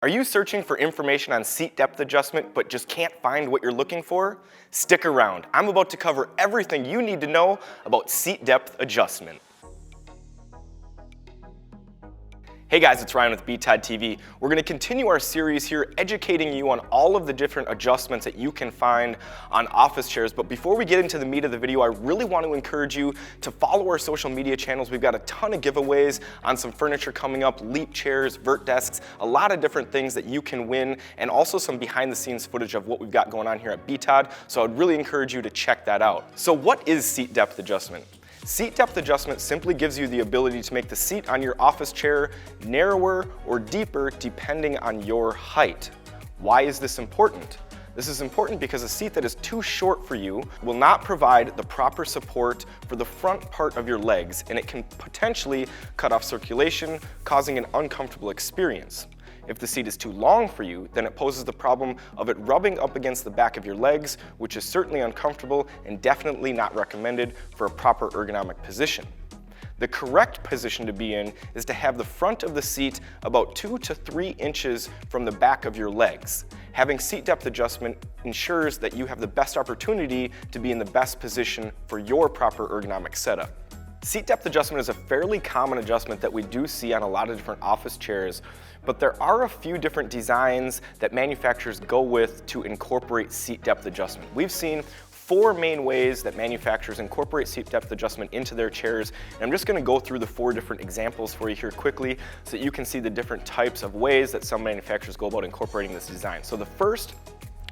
Are you searching for information on seat depth adjustment but just can't find what you're looking for? Stick around. I'm about to cover everything you need to know about seat depth adjustment. Hey guys, it's Ryan with BTOD TV. We're going to continue our series here educating you on all of the different adjustments that you can find on office chairs. But before we get into the meat of the video, I really want to encourage you to follow our social media channels. We've got a ton of giveaways on some furniture coming up, Leap chairs, Vert desks, a lot of different things that you can win, and also some behind the scenes footage of what we've got going on here at BTOD. So I'd really encourage you to check that out. So what is seat depth adjustment? Seat depth adjustment simply gives you the ability to make the seat on your office chair narrower or deeper depending on your height. Why is this important? This is important because a seat that is too short for you will not provide the proper support for the front part of your legs, and it can potentially cut off circulation, causing an uncomfortable experience. If the seat is too long for you, then it poses the problem of it rubbing up against the back of your legs, which is certainly uncomfortable and definitely not recommended for a proper ergonomic position. The correct position to be in is to have the front of the seat about 2 to 3 inches from the back of your legs. Having seat depth adjustment ensures that you have the best opportunity to be in the best position for your proper ergonomic setup. Seat depth adjustment is a fairly common adjustment that we do see on a lot of different office chairs, but there are a few different designs that manufacturers go with to incorporate seat depth adjustment. We've seen 4 main ways that manufacturers incorporate seat depth adjustment into their chairs, and I'm just going to go through the 4 different examples for you here quickly so that you can see the different types of ways that some manufacturers go about incorporating this design. So the first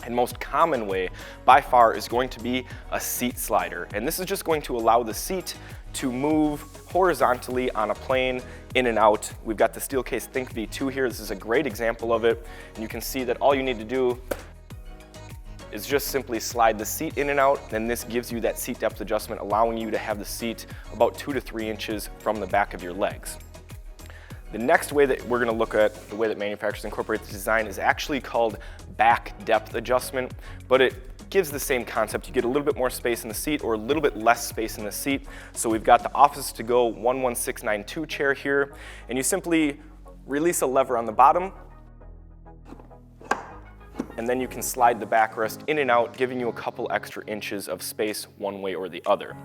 and most common way by far is going to be a seat slider, and this is just going to allow the seat to move horizontally on a plane in and out. We've got the Steelcase Think V2 here. This is a great example of it, and you can see that all you need to do is just simply slide the seat in and out, and this gives you that seat depth adjustment, allowing you to have the seat about 2 to 3 inches from the back of your legs. The next way that we're going to look at the way that manufacturers incorporate the design is actually called back depth adjustment, but it gives the same concept. You get a little bit more space in the seat or a little bit less space in the seat. So we've got the Office To Go 11692 chair here, and you simply release a lever on the bottom, and then you can slide the backrest in and out, giving you a couple extra inches of space one way or the other.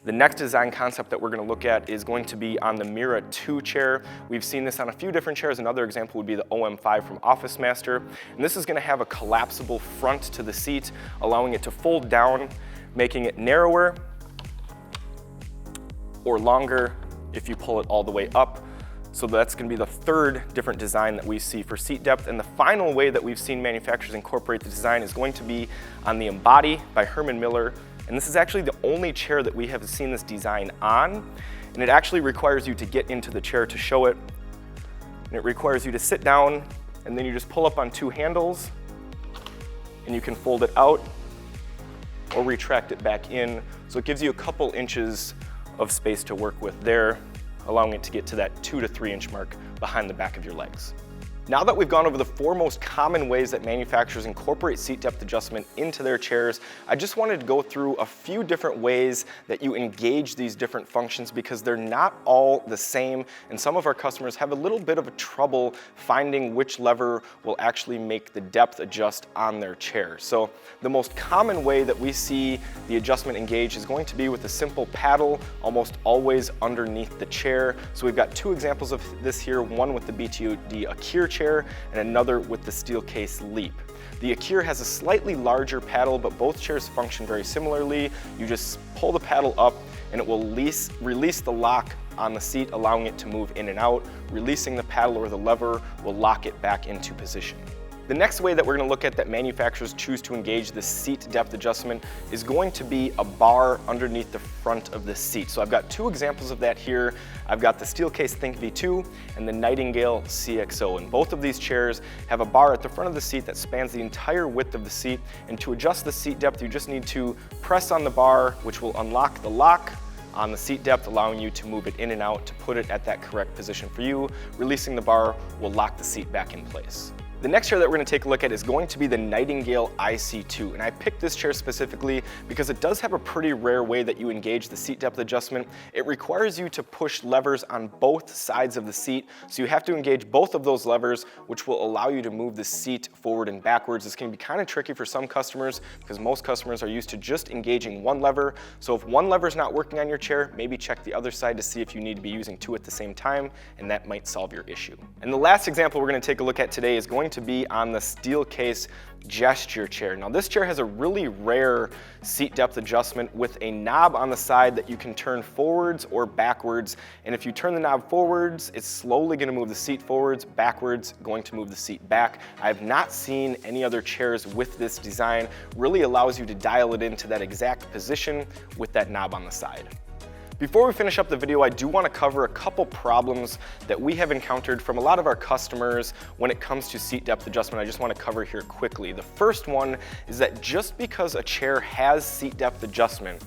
The next design concept that we're going to look at is going to be on the Mira 2 chair. We've seen this on a few different chairs. Another example would be the OM5 from Office Master. And this is going to have a collapsible front to the seat, allowing it to fold down, making it narrower or longer if you pull it all the way up. So that's going to be the third different design that we see for seat depth. And the final way that we've seen manufacturers incorporate the design is going to be on the Embody by Herman Miller. And this is actually the only chair that we have seen this design on. And it actually requires you to get into the chair to show it. And it requires you to sit down, and then you just pull up on 2 handles, and you can fold it out or retract it back in. So it gives you a couple inches of space to work with there, allowing it to get to that 2 to 3 inch mark behind the back of your legs. Now that we've gone over the 4 most common ways that manufacturers incorporate seat depth adjustment into their chairs, I just wanted to go through a few different ways that you engage these different functions, because they're not all the same, and some of our customers have a little bit of a trouble finding which lever will actually make the depth adjust on their chair. So the most common way that we see the adjustment engaged is going to be with a simple paddle, almost always underneath the chair. So we've got 2 examples of this here, one with the BTOD Akir chair and another with the Steelcase Leap. The Akir has a slightly larger paddle, but both chairs function very similarly. You just pull the paddle up and it will release the lock on the seat, allowing it to move in and out. Releasing the paddle or the lever will lock it back into position. The next way that we're going to look at that manufacturers choose to engage the seat depth adjustment is going to be a bar underneath the front of the seat. So I've got 2 examples of that here. I've got the Steelcase Think V2 and the Nightingale CXO, and both of these chairs have a bar at the front of the seat that spans the entire width of the seat, and to adjust the seat depth you just need to press on the bar, which will unlock the lock on the seat depth, allowing you to move it in and out to put it at that correct position for you. Releasing the bar will lock the seat back in place. The next chair that we're going to take a look at is going to be the Nightingale IC2, and I picked this chair specifically because it does have a pretty rare way that you engage the seat depth adjustment. It requires you to push levers on both sides of the seat, so you have to engage both of those levers, which will allow you to move the seat forward and backwards. This can be kind of tricky for some customers because most customers are used to just engaging one lever. So if one lever is not working on your chair, maybe check the other side to see if you need to be using two at the same time, and that might solve your issue. And the last example we're going to take a look at today is going to be on the steel case gesture chair. Now this chair has a really rare seat depth adjustment with a knob on the side that you can turn forwards or backwards, and if you turn the knob forwards, it's slowly going to move the seat forwards, backwards, going to move the seat back. I have not seen any other chairs with this design. Really allows you to dial it into that exact position with that knob on the side. Before we finish up the video, I do want to cover a couple problems that we have encountered from a lot of our customers when it comes to seat depth adjustment. I just want to cover here quickly. The first one is that just because a chair has seat depth adjustment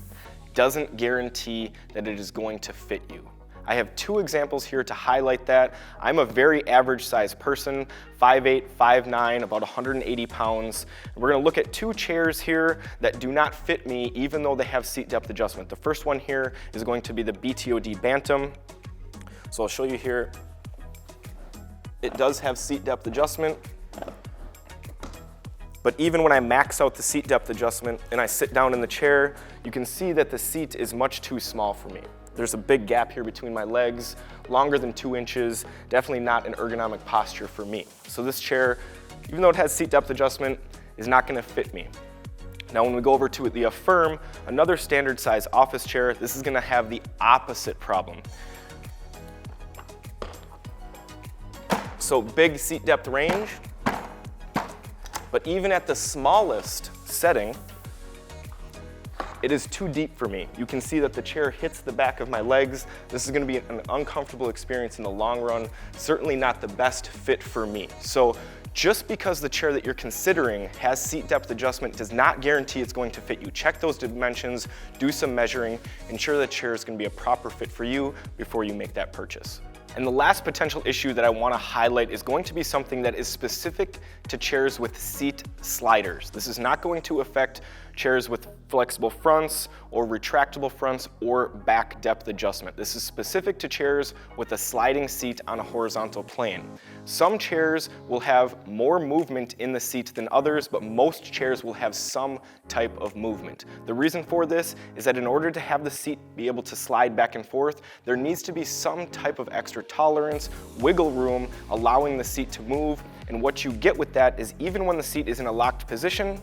doesn't guarantee that it is going to fit you. I have two examples here to highlight that. I'm a very average size person, 5'8", 5'9", about 180 pounds. We're gonna look at two chairs here that do not fit me even though they have seat depth adjustment. The first one here is going to be the BTOD Bantam. So I'll show you here. It does have seat depth adjustment, but even when I max out the seat depth adjustment and I sit down in the chair, you can see that the seat is much too small for me. There's a big gap here between my legs, longer than 2 inches, definitely not an ergonomic posture for me. So this chair, even though it has seat depth adjustment, is not gonna fit me. Now when we go over to the Affirm, another standard size office chair, this is gonna have the opposite problem. So big seat depth range, but even at the smallest setting, it is too deep for me. You can see that the chair hits the back of my legs. This is gonna be an uncomfortable experience in the long run, certainly not the best fit for me. So just because the chair that you're considering has seat depth adjustment does not guarantee it's going to fit you. Check those dimensions, do some measuring, ensure the chair is gonna be a proper fit for you before you make that purchase. And the last potential issue that I want to highlight is going to be something that is specific to chairs with seat sliders. This is not going to affect chairs with flexible fronts or retractable fronts or back depth adjustment. This is specific to chairs with a sliding seat on a horizontal plane. Some chairs will have more movement in the seat than others, but most chairs will have some type of movement. The reason for this is that in order to have the seat be able to slide back and forth, there needs to be some type of extra tolerance, wiggle room, allowing the seat to move. And what you get with that is even when the seat is in a locked position,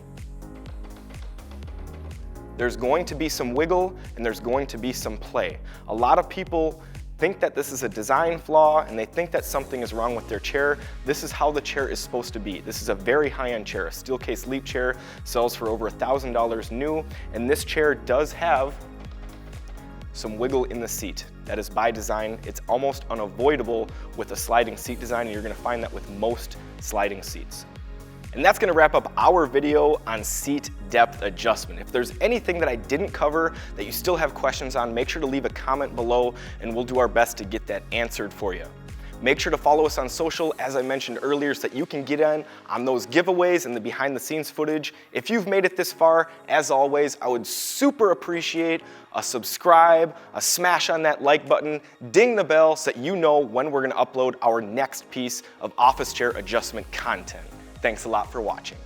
there's going to be some wiggle and there's going to be some play. A lot of people think that this is a design flaw and they think that something is wrong with their chair. This is how the chair is supposed to be. This is a very high-end chair. A steel case Leap chair sells for over $1,000 new, and this chair does have some wiggle in the seat. That is by design. It's almost unavoidable with a sliding seat design, and you're gonna find that with most sliding seats. And that's gonna wrap up our video on seat depth adjustment. If there's anything that I didn't cover that you still have questions on, make sure to leave a comment below and we'll do our best to get that answered for you. Make sure to follow us on social, as I mentioned earlier, so that you can get in on those giveaways and the behind the scenes footage. If you've made it this far, as always, I would super appreciate a subscribe, a smash on that like button, ding the bell so that you know when we're gonna upload our next piece of office chair adjustment content. Thanks a lot for watching.